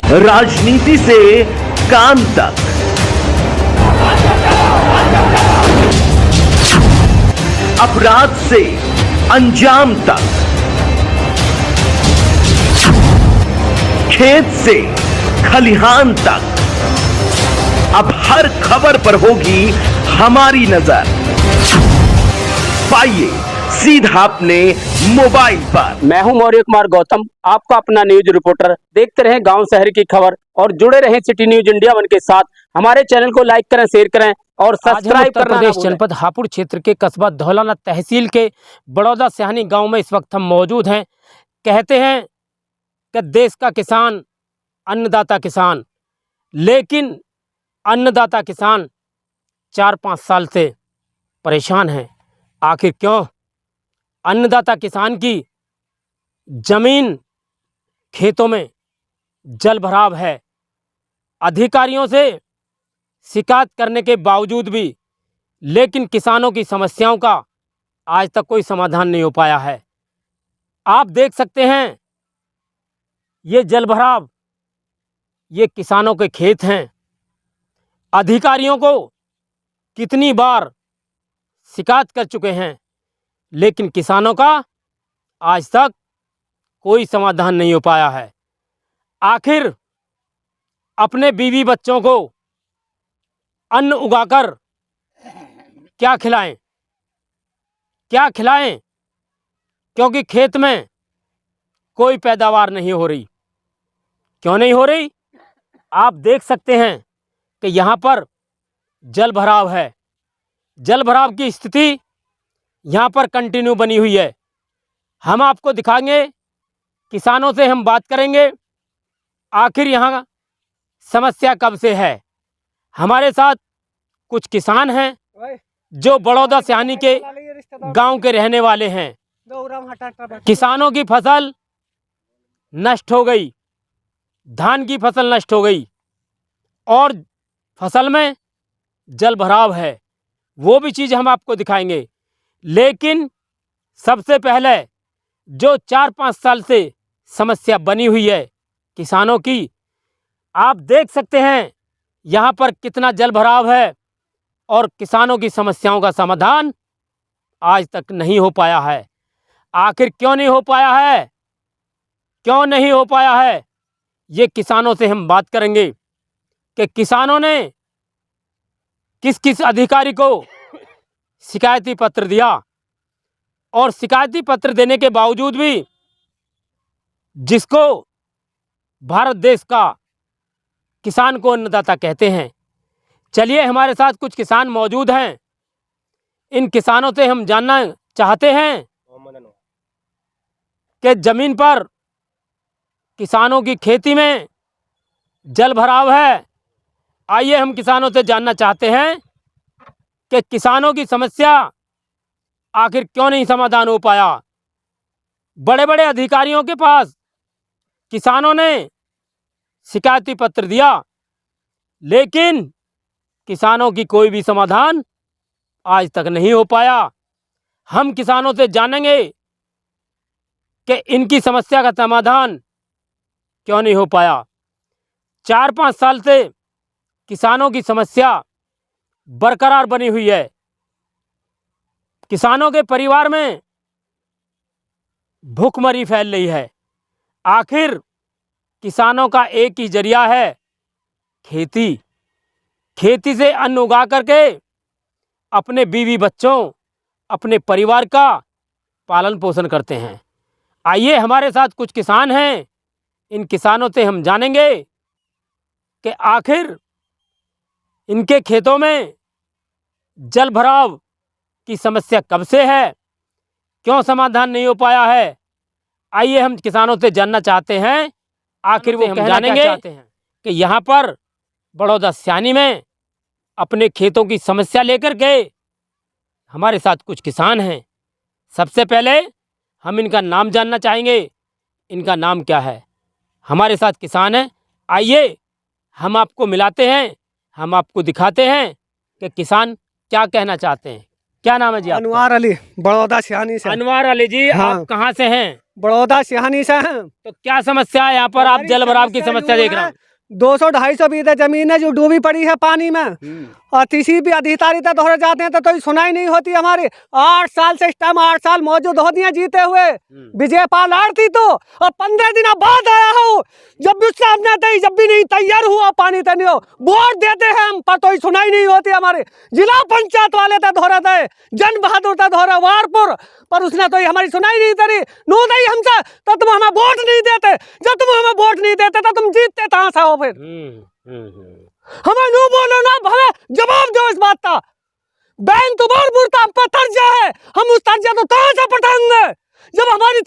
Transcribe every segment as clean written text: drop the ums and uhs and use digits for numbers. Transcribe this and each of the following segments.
राजनीति से काम तक, अपराध से अंजाम तक, खेत से खलिहान तक, अब हर खबर पर होगी हमारी नजर। पाइए सीधा अपने मोबाइल पर। मैं हूं मौर्य कुमार गौतम, आपका अपना न्यूज रिपोर्टर। देखते रहें गांव शहर की खबर और जुड़े रहें सिटी न्यूज इंडिया वन के साथ। हमारे चैनल को लाइक करें, शेयर करें और सब्सक्राइब करना ना भूलें। जनपद हापुड़ क्षेत्र के कस्बा धौलाना तहसील के बड़ौदा सयानी गांव में इस वक्त हम मौजूद हैं। कहते हैं कि देश का किसान अन्नदाता किसान, लेकिन अन्नदाता किसान 4-5 साल से परेशान हैं। आखिर क्यों? अन्नदाता किसान की जमीन खेतों में जल भराव है। अधिकारियों से शिकायत करने के बावजूद भी लेकिन किसानों की समस्याओं का आज तक कोई समाधान नहीं हो पाया है। आप देख सकते हैं ये जल भराव, ये किसानों के खेत हैं। अधिकारियों को कितनी बार शिकायत कर चुके हैं, लेकिन किसानों का आज तक कोई समाधान नहीं हो पाया है। आखिर अपने बीवी बच्चों को अन्न उगाकर क्या खिलाएं, क्या खिलाएं? क्योंकि खेत में कोई पैदावार नहीं हो रही। क्यों नहीं हो रही? आप देख सकते हैं कि यहाँ पर जल भराव है। जल भराव की स्थिति यहाँ पर कंटिन्यू बनी हुई है। हम आपको दिखाएंगे, किसानों से हम बात करेंगे आखिर यहाँ समस्या कब से है। हमारे साथ कुछ किसान हैं जो बड़ौदा सयानी के गांव के रहने वाले हैं। किसानों की फसल नष्ट हो गई, धान की फसल नष्ट हो गई और फसल में जल भराव है। वो भी चीज़ हम आपको दिखाएंगे। लेकिन सबसे पहले जो 4-5 साल से समस्या बनी हुई है किसानों की, आप देख सकते हैं यहाँ पर कितना जल भराव है और किसानों की समस्याओं का समाधान आज तक नहीं हो पाया है। आखिर क्यों नहीं हो पाया है? क्यों नहीं हो पाया है? ये किसानों से हम बात करेंगे कि किसानों ने किस किस अधिकारी को शिकायती पत्र दिया और शिकायती पत्र देने के बावजूद भी जिसको भारत देश का किसान को अन्नदाता कहते हैं। चलिए, हमारे साथ कुछ किसान मौजूद हैं। इन किसानों से हम जानना चाहते हैं कि जमीन पर किसानों की खेती में जल भराव है। आइए हम किसानों से जानना चाहते हैं कि किसानों की समस्या आखिर क्यों नहीं समाधान हो पाया। बड़े बड़े अधिकारियों के पास किसानों ने शिकायती पत्र दिया, लेकिन किसानों की कोई भी समाधान आज तक नहीं हो पाया। हम किसानों से जानेंगे कि इनकी समस्या का समाधान क्यों नहीं हो पाया। 4-5 साल से किसानों की समस्या बरकरार बनी हुई है। किसानों के परिवार में भूखमरी फैल रही है। आखिर किसानों का एक ही जरिया है खेती। खेती से अन्न उगा करके अपने बीवी बच्चों, अपने परिवार का पालन पोषण करते हैं। आइए, हमारे साथ कुछ किसान हैं। इन किसानों से हम जानेंगे कि आखिर इनके खेतों में जल भराव की समस्या कब से है, क्यों समाधान नहीं हो पाया है। आइए हम किसानों से जानना चाहते हैं, आखिर वो हम जानेंगे कि यहाँ पर बड़ौदा सयानी में अपने खेतों की समस्या लेकर के हमारे साथ कुछ किसान हैं। सबसे पहले हम इनका नाम जानना चाहेंगे। इनका नाम क्या है? हमारे साथ किसान हैं। आइए हम आपको मिलाते हैं, हम आपको दिखाते हैं कि किसान क्या कहना चाहते हैं। क्या नाम है जी आपका? अनवार अली, बड़ौदा सयानी से। अनवार अली जी, हाँ। आप कहाँ से हैं? बड़ौदा सिहानी से हैं। तो क्या समस्या है यहाँ पर? आप जल भराव की समस्या देख रहे हो? 200-250 बीघा जमीन है जो डूबी पड़ी है पानी में, और किसी भी अधिकारी तक दोहरे जाते हैं तो कोई सुनाई नहीं होती हमारी। 8 साल से इस टाइम 8 साल मौजूद हो दिए जीते हुए विजय पाल आरती, तो अब 15 दिन बाद आया हूँ, जब भी सामने थे जब भी नहीं तैयार हुआ पानी तक नहीं हो, वोट देते हैं हम पर कोई सुनाई नहीं होती हमारे। जिला पंचायत वाले तक दोहरे थे, जन बहादुर तक दोहरे वारपुर, पर उसने तो हमारी सुनाई नहीं करी। नो नहीं हमसे तो तुम हमें वोट नहीं देते, जब तुम हमें वोट नहीं देते तो तुम जीतते कहाँ से हो फिर? हमें नो बोलो ना, हमें जवाब दो इस बात का। बैंक तुम्हार बुरता हम पर कर्जा है, हम उस कर्जा तो कहाँ से पटाएंगे? जब हमारी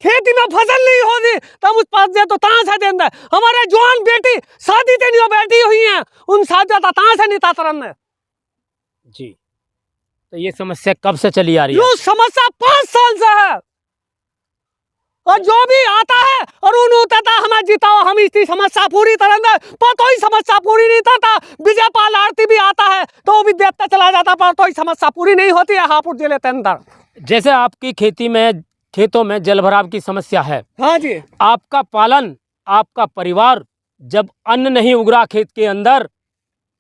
खेती में फसल नहीं होगी तो हम उस कर्जे तो कहाँ से देंगे? हमारे जवान बेटी शादी से नहीं हो बैठी हुई हैं, उन शादी तो कहाँ से नहीं तातरन जी। तो ये समस्या कब से चली आ रही है? ये समस्या 5 साल से है, और जो भी आता है और उन उतरता हमें जिताओ, हम इसकी समस्या पूरी तरह पर कोई समस्या पूरी नहीं करता। विजय पाल आरती भी आता है तो वो भी देखता चला जाता, पर कोई समस्या पूरी नहीं होती है हापुड़ जिले के अंदर। जैसे आपकी खेतों में जल भराव की समस्या है, हाँ जी, आपका पालन, आपका परिवार जब अन्न नहीं उगरा खेत के अंदर,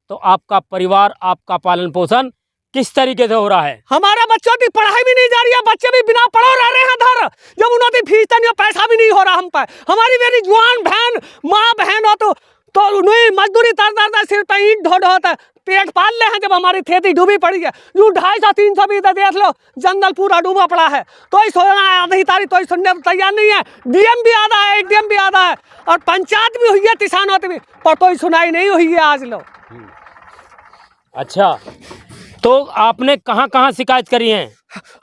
तो आपका परिवार, आपका पालन पोषण किस तरीके से हो रहा है? हमारे बच्चों की पढ़ाई भी नहीं जा रही है, बच्चे भी बिना पढ़ो रह रहे हैं धर, जब उन्होंने फीस नहीं, पैसा भी नहीं हो रहा हम पर। हमारी मेरी जवान बहन, माँ बहन हो तो उन्हें मजदूरी तर सिर पर ईंट ढो होता है, पेट पाल ले हैं। जब हमारी खेती डूबी पड़ी है, यूँ 250-300 बीघा देख लो, जंगल पूरा डूबा पड़ा है, तो ही सोना अधिकारी तो ही सुनने को तैयार नहीं है। डीएम भी आधा है, एडीएम भी आधा है, और पंचायत भी हुई है, किसानों की भी, पर कोई सुनाई नहीं हुई है आज लो। अच्छा, तो आपने कहाँ कहाँ शिकायत करी है?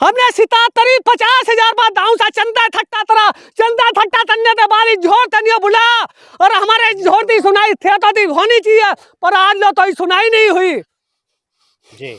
हमने सितातरी 50,000 बार दाऊ सा चंदा ठट्टा तन्ने दे बारी झोर तनियो बुला, और हमारे झोर दी सुनाई थे तो दी होनी चाहिए, पर आज लो तो सुनाई नहीं हुई जी।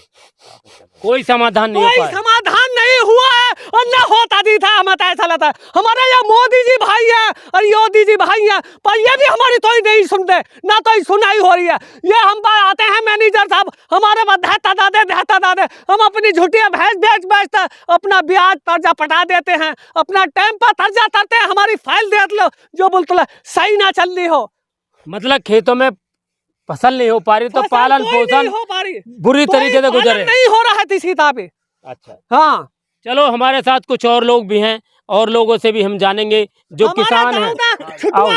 कोई समाधान नहीं, कोई समाधान नहीं हुआ है, और न होता भी था। हमें तो ऐसा लगता है हमारे यहाँ मोदी जी भाई है और योगी जी भाई है, पर ये भी हमारी तो नहीं सुनते, ना तो सुनाई हो रही है। ये हम पर आते हैं मैनेजर साहब, हमारे पास देहता दादे, हम अपनी झुटिया भैंस बेच अपना ब्याज कर्जा पटा देते हैं, अपना टाइम पर कर्जा करते हैं। हमारी फाइल देख लो, जो बोलते सही ना चल रही हो, मतलब खेतों में फसल नहीं हो पा रही, तो पालन पोषण बुरी तरीके से गुजर नहीं हो रहा है किसी पे। अच्छा, हाँ, चलो हमारे साथ कुछ और लोग भी हैं, और लोगों से भी हम जानेंगे जो किसान हैं।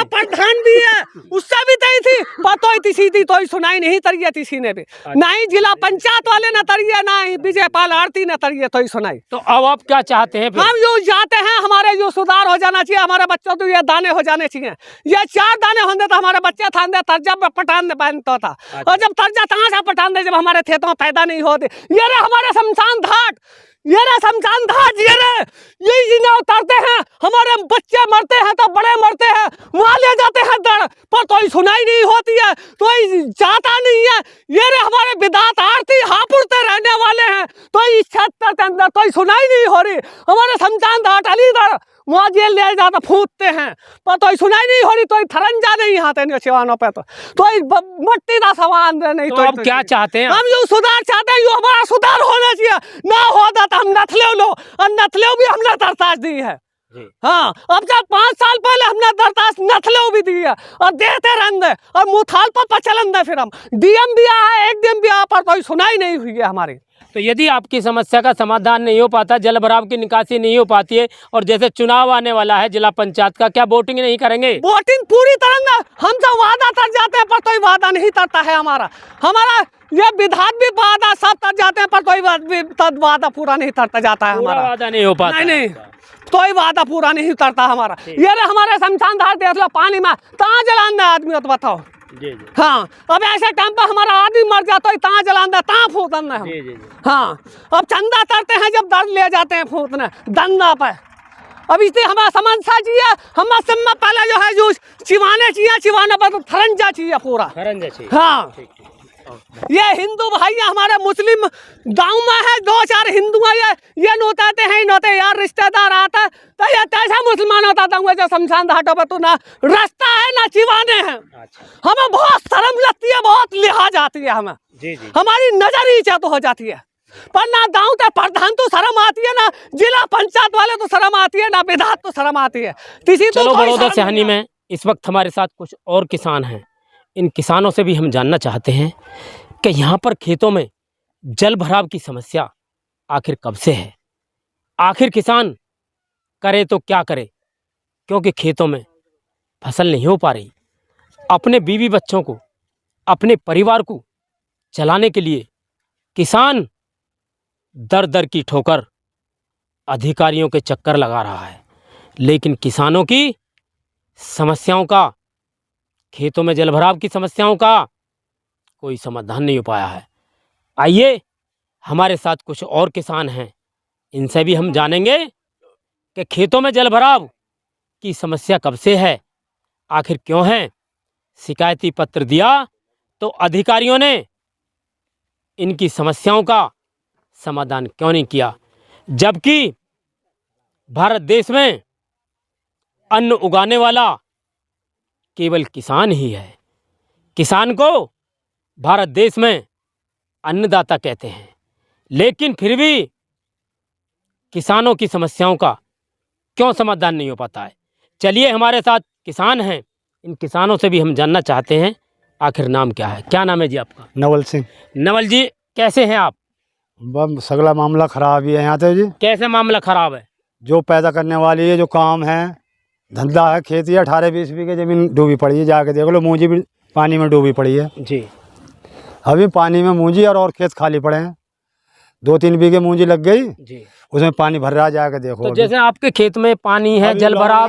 प्रधान भी है, उससे भी तय थी पतो सीधी तो सुनाई नहीं तरिए किसी ने भी, ना ही जिला पंचायत वाले न तरिए, ना ही विजय पाल आरती न तरिए तो सुनाई। तो अब आप क्या चाहते हैं? हम जो जाते हैं हमारे जो सुधार हो जाना चाहिए, हमारे बच्चों को ये दाने हो जाने चाहिए। ये 4 दाने होंगे तो हमारे बच्चे थाने तर्जा पटान बनता था, और जब तर्जा कहाँ से पटान दे, जब हमारे खेतों में पैदा नहीं होते। ये रहे हमारे शमशान घाट, ये रहे शमशान घाट, ये जिन्हें उतारते हैं, हमारे बच्चे मरते हैं तो बड़े मरते हैं, वहाँ ले जाते हैं दर, पर कोई सुनाई नहीं होती है, कोई जाता नहीं है। ये रहे हमारे विधात आरती हापुड़ से रहने वाले हैं, तो इस क्षेत्र के अंदर कोई सुनाई नहीं हो रही। हमारे शमशान घाट अलीगढ़, वहाँ जेल ले जाता फूटते हैं, पर तो सुनाई नहीं हो रही, तो थरंजा नहीं आते नहीं सिवानों पे, तो मट्टी का सामान नहीं। तो अब क्या चाहते हैं? हम जो सुधार चाहते हैं, जो हमारा सुधार होना चाहिए, ना होता तो हम नथले लो, और नथले भी हमने दरखास्त दी है। हाँ, अब जब 5 साल पहले हमने दरखास्त नथले भी दी है, और देते रहेंगे, और मुथाल पर चलन दे। फिर हम डीएम भी आया, एडीएम भी आया, पर कोई सुनाई नहीं हुई है हमारी। तो यदि आपकी समस्या का समाधान नहीं हो पाता, जल भराव की निकासी नहीं हो पाती है, और जैसे चुनाव आने वाला है जिला पंचायत का, क्या वोटिंग नहीं करेंगे? वोटिंग पूरी तरह हम तो वादा कर जाते हैं, पर कोई वादा नहीं करता है हमारा ये विधायक भी वादा सब कर जाते हैं, पर कोई वादा पूरा नहीं करता जाता है हमारा। वादा नहीं हो पाता, नहीं कोई वादा पूरा नहीं करता हमारा। ये हमारे शमशान घाट देख लो, पानी में कहाँ जलाना है आदमी, तो बताओ। जी। हाँ, अब ऐसे टाइम पर हमारा आदमी मर जाता है, कहाँ जलाना, कहाँ फूटना है। हाँ, अब चंदा करते हैं, जब दर्द ले जाते हैं फूटने दंदा पे। अब इसलिए हमारा समझा चाहिए, हमारा सम्मा पहले जो है जो चिवाने पर तो थरंजा चाहिए पूरा। हाँ, ये हिंदू भाई हमारे मुस्लिम गांव में है, 2-4 हिंदू है, ये नोताते हैं, नोते यार रिश्तेदार आता है, तो ये कैसा मुसलमान होता था जो शमशान घाटों पर तो ना रास्ता है ना चिवाने हैं। हमें बहुत शर्म लगती है, बहुत लिहाज आती है हमें। हमारी नजर ही चाहत हो जाती है। पर ना गाँव का प्रधान तो शर्म आती है, ना जिला पंचायत वाले तो शर्म आती है, ना विधायक तो शर्म आती है। किसी तो चलो कोई बड़ौदा शर्म सिहानी नहीं है। में इस वक्त हमारे साथ कुछ और किसान हैं। इन किसानों से भी हम जानना चाहते हैं कि यहाँ पर खेतों में जल भराव की समस्या आखिर कब से है, आखिर किसान करे तो क्या करे, क्योंकि खेतों में फसल नहीं हो पा रही। अपने बीवी बच्चों को, अपने परिवार को चलाने के लिए किसान दर दर की ठोकर अधिकारियों के चक्कर लगा रहा है, लेकिन किसानों की समस्याओं का, खेतों में जलभराव की समस्याओं का कोई समाधान नहीं हो पाया है। आइए, हमारे साथ कुछ और किसान हैं, इनसे भी हम जानेंगे कि खेतों में जलभराव की समस्या कब से है, आखिर क्यों है। शिकायती पत्र दिया तो अधिकारियों ने इनकी समस्याओं का समाधान क्यों नहीं किया, जबकि भारत देश में अन्न उगाने वाला केवल किसान ही है। किसान को भारत देश में अन्नदाता कहते हैं, लेकिन फिर भी किसानों की समस्याओं का क्यों समाधान नहीं हो पाता है। चलिए, हमारे साथ किसान हैं, इन किसानों से भी हम जानना चाहते हैं आखिर नाम क्या है। क्या नाम है जी आपका? नवल सिंह। नवल जी, कैसे हैं आप? बम सगला मामला खराब ही है यहाँ तो जी। कैसे मामला खराब है? जो पैदा करने वाली है, जो काम है, धंधा है, खेती है, 18-20 बीघे जमीन डूबी पड़ी है। जाके देख लो, मूंजी भी पानी में डूबी पड़ी है जी। अभी पानी में मूंजी और खेत खाली पड़े हैं। 2-3 बीघे मूंजी लग गई जी, उसमें पानी भर रहा है। जाके देखो तो अभी। जैसे आपके खेत में पानी है, अभी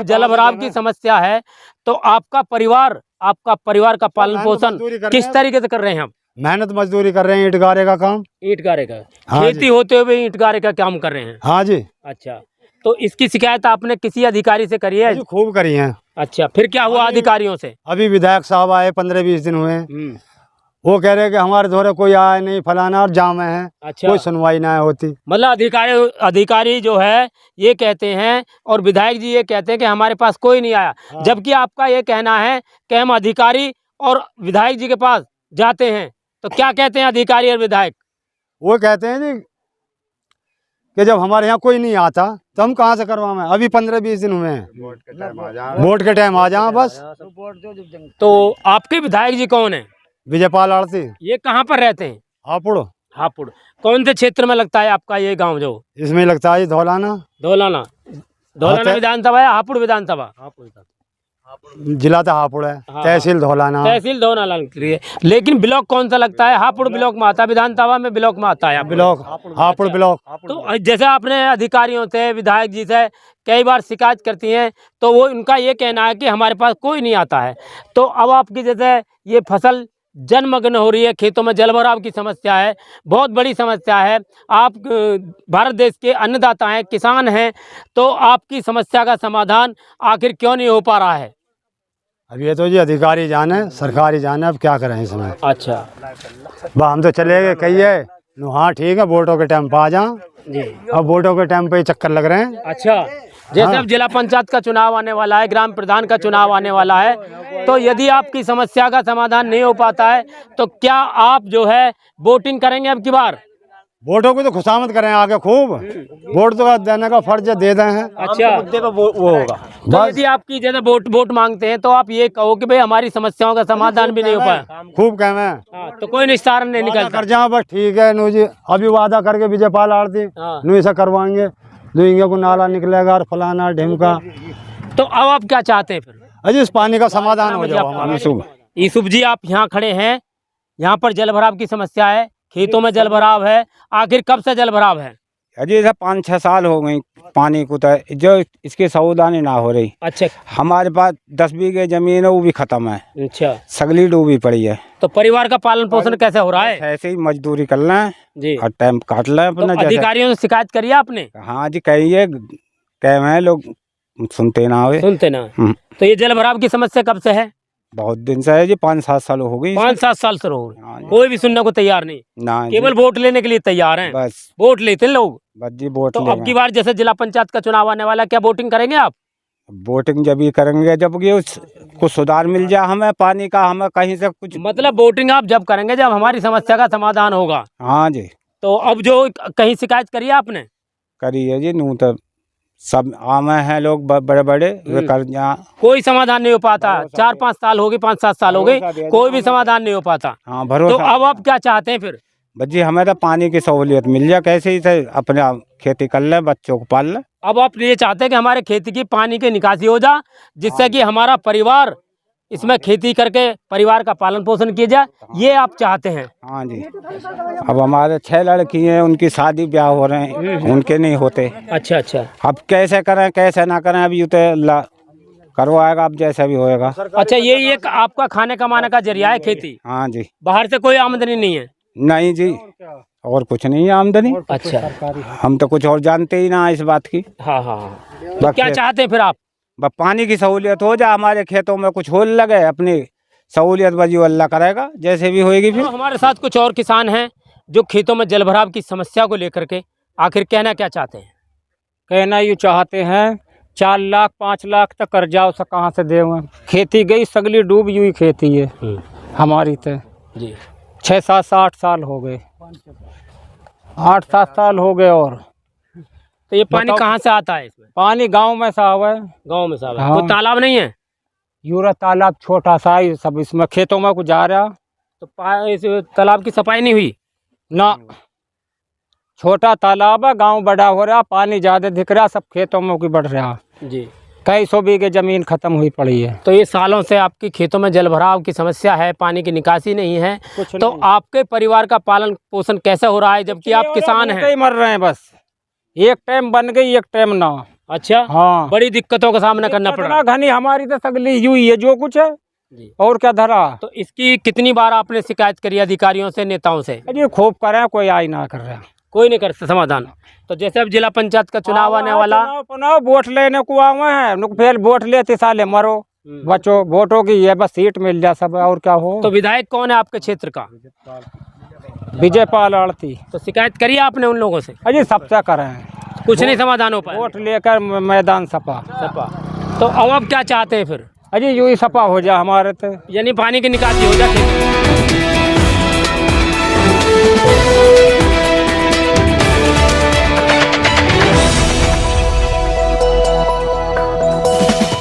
जलभराव की समस्या है, तो आपका परिवार का पालन पोषण किस तरीके से कर रहे हैं आप? मेहनत मजदूरी कर रहे हैं, ईंट गारे का काम। ईंट गारे का? हाँ खेती जी। होते हुए ईंट गारे का काम कर रहे हैं? हाँ जी। अच्छा, तो इसकी शिकायत आपने किसी अधिकारी से करी है? जी, खूब करी है। अच्छा, फिर क्या हुआ अधिकारियों से? अभी विधायक साहब आए, 15-20 दिन हुए। वो कह रहे कि हमारे द्वारा कोई आया नहीं, फलाना और जाम है। अच्छा, कोई सुनवाई ना होती। मतलब अधिकारी जो है ये कहते हैं और विधायक जी ये कहते हैं कि हमारे पास कोई नहीं आया। हाँ। जबकि आपका ये कहना है कि हम अधिकारी और विधायक जी के पास जाते हैं, तो क्या कहते हैं अधिकारी और विधायक? वो कहते हैं जी कि जब हमारे यहाँ कोई नहीं आता तो हम कहाँ से करवाएं। अभी 15-20 दिन हुए हैं, वोट के टाइम आ जाए बस। तो आपके विधायक जी कौन है? विजयपाल आरती। ये कहाँ पर रहते हैं? हापुड़। हापुड़। कौन से क्षेत्र में लगता है आपका ये गांव? जो इसमें लगता है धौलाना। धौलाना विधानसभा या हापुड़ विधानसभा? जिला तो हापुड़ है। हाँ। तहसील धौलाना। तहसील धौलाना लगती है, लेकिन ब्लॉक कौन सा लगता है? हापुड़ ब्लॉक में आता है, विधानसभा में ब्लॉक में आता है आपका? Block Hapur block. तो जैसे आपने अधिकारियों से, विधायक जी से कई बार शिकायत करती हैं, तो वो उनका ये कहना है कि हमारे पास कोई नहीं आता है। तो अब आपकी जैसे ये फसल जलमग्न हो रही है, खेतों में जलभराव की समस्या है, बहुत बड़ी समस्या है। आप भारत देश के अन्नदाता हैं, किसान हैं, तो आपकी समस्या का समाधान आखिर क्यों नहीं हो पा रहा है? अब ये तो जी अधिकारी जाने, सरकारी जाने, अब क्या करें इसमें। अच्छा हम तो चले गए, कहिए हाँ ठीक है, वोटों के टाइम पे आ जाओ जी। अब वोटों के टाइम पे ही चक्कर लग रहे हैं। अच्छा, जैसे अब जिला पंचायत का चुनाव आने वाला है, ग्राम प्रधान का चुनाव आने वाला है, तो यदि आपकी समस्या का समाधान नहीं हो पाता है, तो क्या आप जो है वोटिंग करेंगे अब की बार? वोटों को तो खुशामद करें आगे खूब। वोट तो देने का फर्ज दे दें हैं। अच्छा, मुद्दे पे वो होगा। तो यदि आपकी जैसे वोट मांगते हैं, तो आप ये कहो कि भाई हमारी समस्याओं का समाधान भी नहीं हो पाया, खूब कहें। हाँ, तो कोई निस्तारण नहीं निकलता। कर जाओ बस, ठीक है नू जी। अभी वादा करके विजयपाल आरती हाँ। नू ऐसा करवाएंगे, दुइंगे को नाला निकलेगा और फलाना ढिमका। तो अब आप क्या चाहते हैं फिर? अजी इस पानी का समाधान हो जाओ हमारा। यूसुफ जी, आप यहाँ खड़े हैं, यहाँ पर जलभराव की समस्या है, खेतों में जलभराव है, आखिर कब से जलभराव है? अजी 5-6 साल हो गई पानी को, तो जो इसके सऊदानी ना हो रही। अच्छा, हमारे पास 10 बीघे जमीन है, वो भी खत्म है, अच्छा, सगली डूबी पड़ी है। तो परिवार का पालन पोषण कैसे हो रहा है? ऐसे ही मजदूरी कर लें जी, और टाइम काट लें तो अपना। अधिकारियों से शिकायत करिए आपने? हाँ जी, कहिए, कहे हैं लोग, सुनते ना हुए। सुनते ना। तो ये जलभराव की समस्या कब से है? बहुत दिन से है जी, 5-7 साल हो गई। 5-7 साल से हो रही, हाँ जी। कोई भी सुनने को तैयार नहीं, ना जी, केवल वोट लेने के लिए तैयार हैं। बस वोट लेते हैं लोग। बस जी, वोट तो अब की बार जैसे जिला पंचायत का चुनाव आने वाला है, क्या वोटिंग करेंगे आप? वोटिंग जब ही करेंगे जब ये कुछ सुधार मिल जाए हमें पानी का, हमें कहीं से कुछ। मतलब वोटिंग आप जब करेंगे जब हमारी समस्या का समाधान होगा। हाँ जी। तो अब जो कहीं शिकायत करी है आपने? करी है जी, नू तो सब आमे हैं लोग बड़े बड़े, वे कर कोई समाधान नहीं हो पाता। 4-5 साल हो गए, 5-7 साल हो गए, कोई भी समाधान नहीं हो पाता। हाँ तो भरोसा। अब आप क्या चाहते हैं फिर? बच्ची हमें तो पानी की सहूलियत मिल जाए, कैसे ही से अपने आप खेती कर ले, बच्चों को पाल ले। अब आप ये चाहते हैं कि हमारे खेती की पानी की निकासी हो जा, जिससे कि हमारा परिवार इसमें खेती करके परिवार का पालन पोषण किया जाए, ये आप चाहते हैं? हाँ जी। अब हमारे 6 लड़की हैं, उनकी शादी ब्याह हो रहे हैं, उनके नहीं होते। अच्छा अच्छा। अब कैसे करें कैसे ना करें, अब यूँ तो अल्लाह करवाएगा, अब जैसा भी होएगा। अच्छा, ये एक आपका खाने कमाने का जरिया है खेती? हाँ जी। बाहर से कोई आमदनी नहीं है? नहीं जी, और कुछ नहीं है आमदनी। अच्छा, हम तो कुछ और जानते ही ना इस बात की। हाँ हाँ। तो क्या चाहते हैं फिर आप? बस पानी की सहूलियत हो जाए, हमारे खेतों में कुछ होल लगे, अपनी सहूलियत बजी अल्लाह करेगा, जैसे भी होएगी। फिर तो हमारे साथ कुछ और किसान हैं जो खेतों में जलभराव की समस्या को लेकर के आखिर कहना क्या चाहते हैं? कहना ये चाहते हैं 4 लाख 5 लाख तक कर्जा उसे कहाँ से देंगे। खेती गई सगली डूब, यूँ ही खेती है हमारी तो जी। 6-7-8 साल हो गए, 8-7 साल हो गए। और तो ये पानी कहाँ से आता है? इसमें पानी गांव में सा है, गांव में साहब? हाँ। कोई तालाब नहीं है? यूरा तालाब छोटा सा ही, सब इसमें खेतों में कुछ जा रहा तो इस तालाब की सफाई नहीं हुई ना। छोटा तालाब है, गांव बड़ा हो रहा, पानी ज्यादा दिख रहा, सब खेतों में बढ़ रहा। जी। कई 100 बीघे जमीन खत्म हुई पड़ी है। तो ये सालों से आपकी खेतों में जलभराव की समस्या है, पानी की निकासी नहीं है, तो आपके परिवार का पालन पोषण कैसे हो रहा है, जबकि आप किसान हैं? मर रहे हैं बस, एक टाइम बन गई एक टाइम ना। अच्छा। हाँ, बड़ी दिक्कतों का सामना करना पड़ रहा है। घनी हमारी तो सगली यूं ही है, जो कुछ है और क्या धरा। तो इसकी कितनी बार आपने शिकायत करी अधिकारियों से, नेताओं से? अरे खूब करे, कोई आई ना कर रहा, कोई नहीं कर समाधान। तो जैसे अब जिला पंचायत का चुनाव आने वाला, चुनाव वोट लेने को आवे हैं, फिर वोट लेते साले मरो बचो, वोटों की ये बस सीट मिल जाए सब, और क्या हो। तो विधायक कौन है आपके क्षेत्र का? विजयपाल आड़ती। तो शिकायत करी आपने उन लोगों से? अजी सबसे करें, कुछ नहीं समाधान हो पाया? वोट लेकर मैदान सपा। तो अब आप क्या चाहते हैं फिर? अजी यूं ही सपा हो जाए हमारे तो, यानी पानी की निकासी हो जाए।